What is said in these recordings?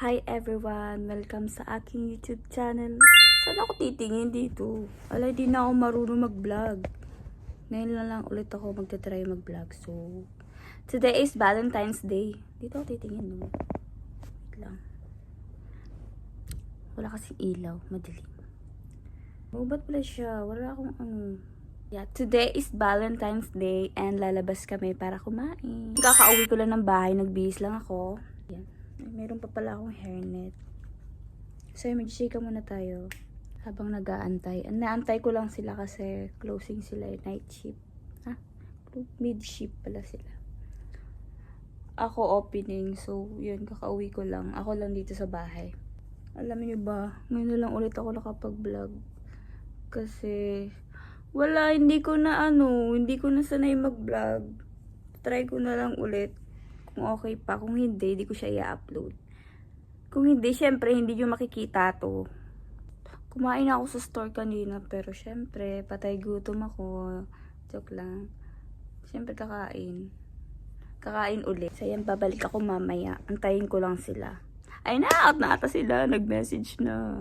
Hi everyone! Welcome sa aking YouTube channel. Saan ako titingin dito? Alay, di na ako marunong mag-vlog. Ngayon na lang ulit ako magta-try mag-vlog. So, today is Valentine's Day. Dito ako titingin, no? Wait lang. Wala kasing ilaw. Madilim. Oh, ba't pala siya? Wala akong Yeah, today is Valentine's Day and lalabas kami para kumain. Kakauwi ko lang ng bahay. Nagbihis lang ako. Yan. Meron pa pala akong hairnet. So, mag-shake muna tayo habang nag-aantay. Naantay ko lang sila kasi closing sila, night shift. Mid shift pala sila. Ako opening, so yun, kakauwi ko lang. Ako lang dito sa bahay. Alam niyo ba, ngayon na lang ulit ako nakapag-vlog. Kasi, hindi ko na sanay mag-vlog. Try ko na lang ulit. Kung okay pa. Kung hindi, di ko siya i-upload. Kung hindi, syempre, hindi nyo makikita to. Kumain ako sa store kanina, pero syempre, patay gutom ako. Joke lang. Syempre, kakain. Kakain ulit. So, yan, babalik ako mamaya. Antayin ko lang sila. Ay, na ata sila. Nag-message na.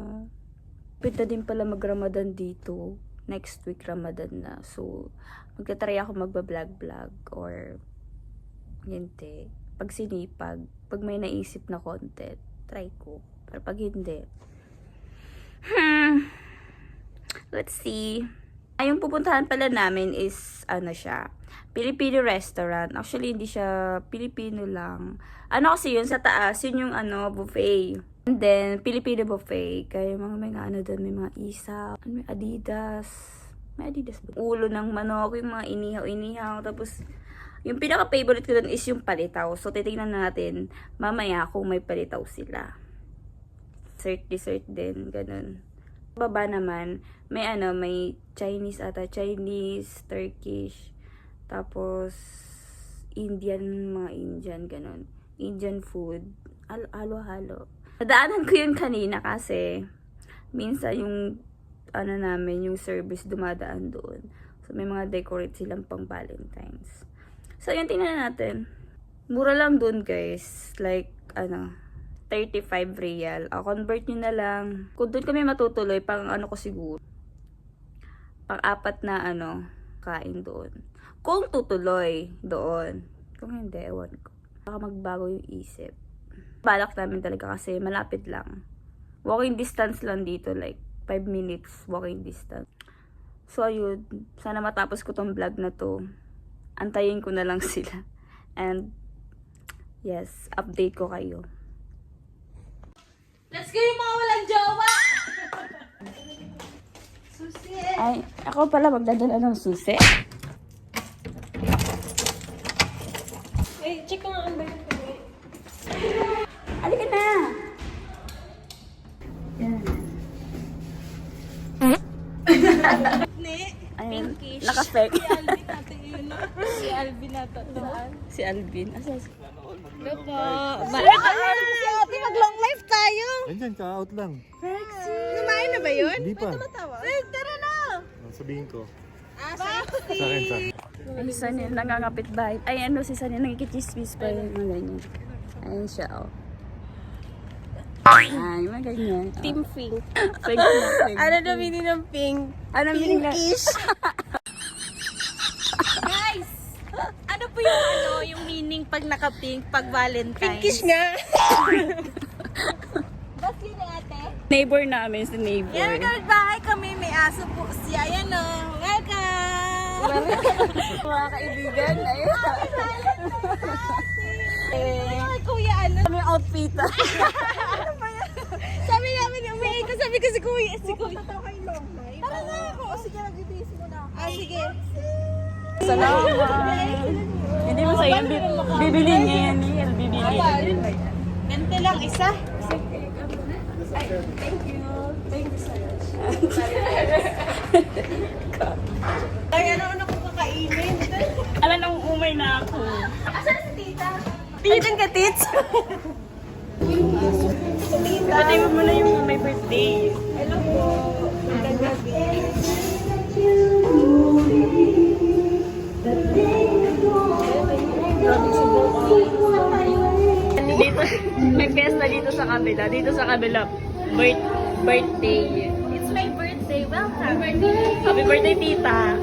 Pwede din pala mag-Ramadan dito. Next week, Ramadan na. So, magta-try ako magba-vlog-vlog or hindi. Pag sinipag, pag may naisip na content, try ko. Pero pag hindi, let's see. Yung pupuntahan pala namin is, Filipino restaurant. Actually, hindi siya Filipino lang. Kasi yun, sa taas, yun yung buffet. And then, Filipino buffet. Kaya may doon, may mga isaw, may Adidas. May Adidas ba? Ulo ng manok, yung mga inihaw-inihaw. Tapos, yung pinaka-favorite ko doon is yung palitaw. So, titignan natin mamaya kung may palitaw sila. Dessert din, ganun. Baba naman, may Chinese Chinese, Turkish, tapos mga Indian, ganun. Indian food, halo-halo. Nadaanan ko yun kanina kasi minsan yung yung service dumadaan doon. So, may mga decorate silang pang Valentine's. So, yun, tingnan natin. Mura lang dun, guys. Like, 35 real. Convert nyo na lang. Kung dun kami matutuloy, pang ko siguro. Pang-apat na, kain doon. Kung tutuloy doon. Kung hindi, ewan ko. Baka magbago yung isip. Balak namin talaga kasi malapit lang. Walking distance lang dito. Like, 5 minutes walking distance. So, ayun. Sana matapos ko tong vlog na to. Antayin ko na lang sila. And, yes, update ko kayo. Let's go yung mga walang jowa! Susi! Ay, ako pala magdadala ng susi. Wait, check ko nga ang bayan ko. Halika na! Yan. Ayun, Pinkish. naka-fake. Si Alvin natin yun. Si Alvin natin. Si Alvin. Asa? Hello po. Si ate, mag-long life tayo. Andyan, ka-out lang. Kumain na ba yun? Hindi pa. Tara na! Sabihin ko. Sexy! Sa akin, sa akin. Ay, Sanya nangangapit bahay. Ay, si Sanya nangikichismis pa yun. Mga ganyan. Ayun siya, oh. Ay, mga ganyan. Oh. Team Pink. Pink. Ano na meaning ng pink? Ano meaning na? Pinkish. Guys! Ano po yung meaning pag naka-pink, pag Valentine's? Pinkish nga. Bas yun yung ate? Neighbor namin, si neighbor. Yan, bahay kami, may aso po siya. Yan o, welcome! Mga kaibigan, ayun. Ay, kuya, ano? Kami outfit. Sabi namin, umiin ko, sabi ko si kuya. Tara na ako. O sige, nag-base mo na. Sige. Salamat. Hindi mo sa'yo, bibili niya yan. Bibili niya. 20 lang isa. Thank you so much. Ay, ano ko kakainin? Alam nang umay na ako. Asan si tita? Titang ka, tits. Patay mo muna yung my birthday. Hello po. Magandang gabi. Dito May fiesta dito sa kabila. Dito sa kabila. Birthday. It's my birthday. Welcome. Happy birthday, tita.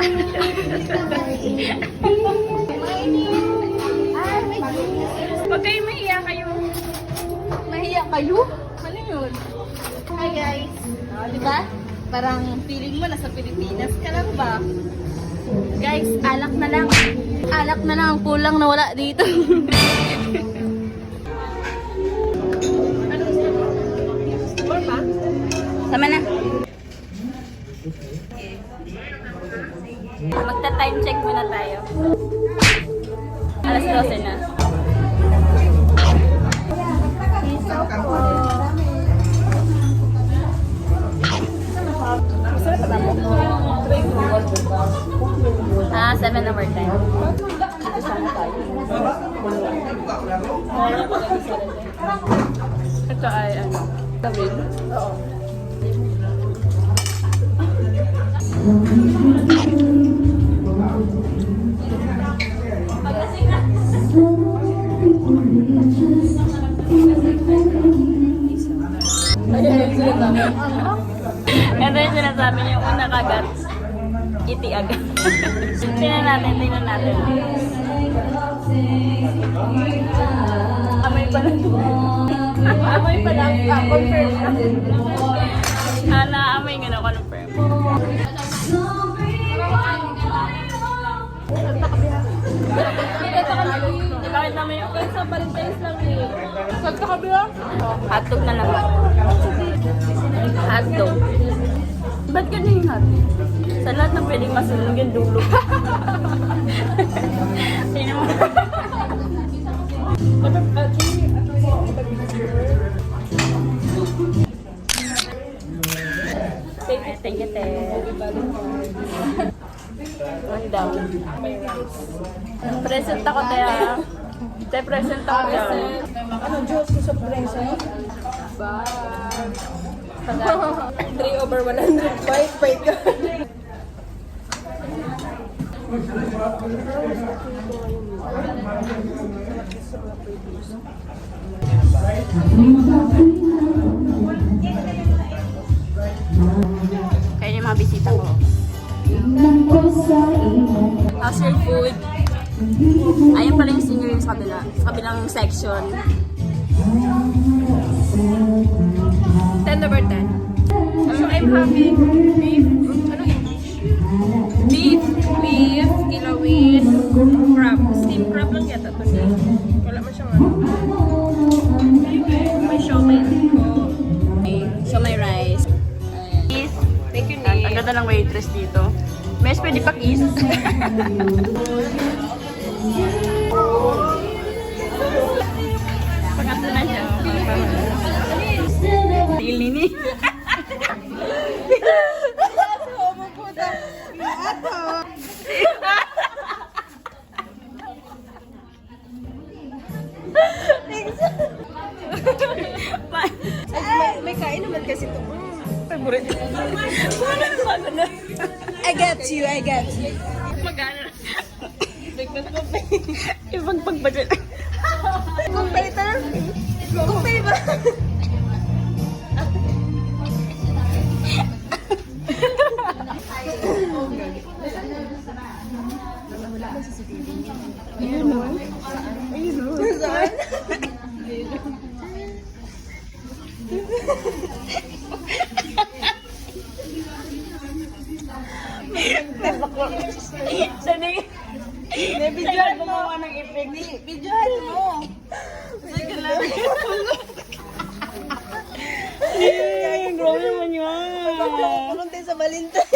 Huwag kayong mahiya kayo. Mahiya kayo? Ano yun? Hi guys. Diba? Parang feeling mo nasa Pilipinas ka lang ba? Guys, alak na lang. Alak na lang ang kulang na wala dito. Sama na. Magta-time check muna tayo. Alas 12 na. Ah, 7 over 10. Dito sana tayo. Ito ay ano? Tawid? Oo. Ito yung sinasabi niyo, una kagat, iti agad. Tingnan natin. Amoy pa lang. Amoy pa lang. Confirm na. Naamoy nga na confirm. Bakit naman yung sa Valentine's lang eh. Sa kabila? Hotdog na lang. Hotdog. Ba't ganun yung hotdog? Sa lahat ng pwedeng masunog yung dulo. Sino mo? Thank you, Te. Ang daw. Present ako, Te. Te, present ako dyan. Ano, Diyos ko surpresa? 3 over 100. Wait ka. Kaya yung mga bisita ko. How's your food? Ayun pala yung senior yung sa kabila. Sa kabilang section. 10 over 10. So I'm having beef. Ano English? Beef with kilawin crab. Steam crab lang yata ito niya. Wala man siyang ano. May siomay ko. So may rice. Thank you, Ang ganda ng waitress dito. Mes, pwede pa kiss. Pangatlo na siya. Ilini. May kain naman kasi ito. Favorite. I get you. Magana. Ibang pagbudget. Competitor? Compay ba? Saan? Sani? Bidyohan mo. Gumawa ng effect. Bidyohan mo. Sige lang. Ay, grabe naman yun. Pumunta tayo sa Valentine.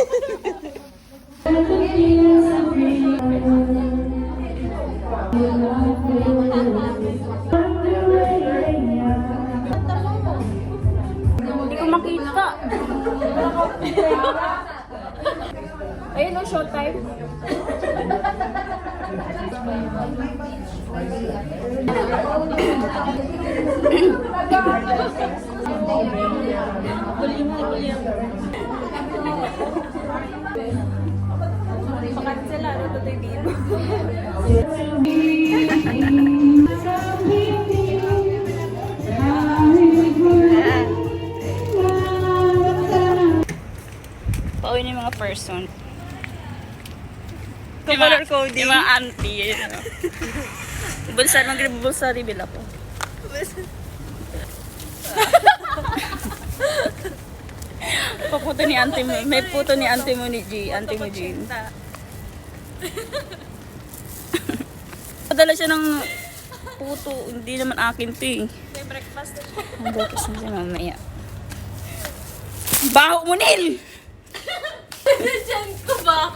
Hindi ko makita. Ayun o, showtime. Pakansela, ano ito tayo dito? person. Color coding. Yung mga auntie. Yun, bulsa, bulsa reveal ako. Paputo ni auntie mo. May puto ni auntie mo ni G. Auntie mo Jean. Padala siya ng puto. Hindi naman akin to eh. May breakfast na siya. Ang breakfast na siya mamaya. Baho mo, Nil! Diyan ko ba?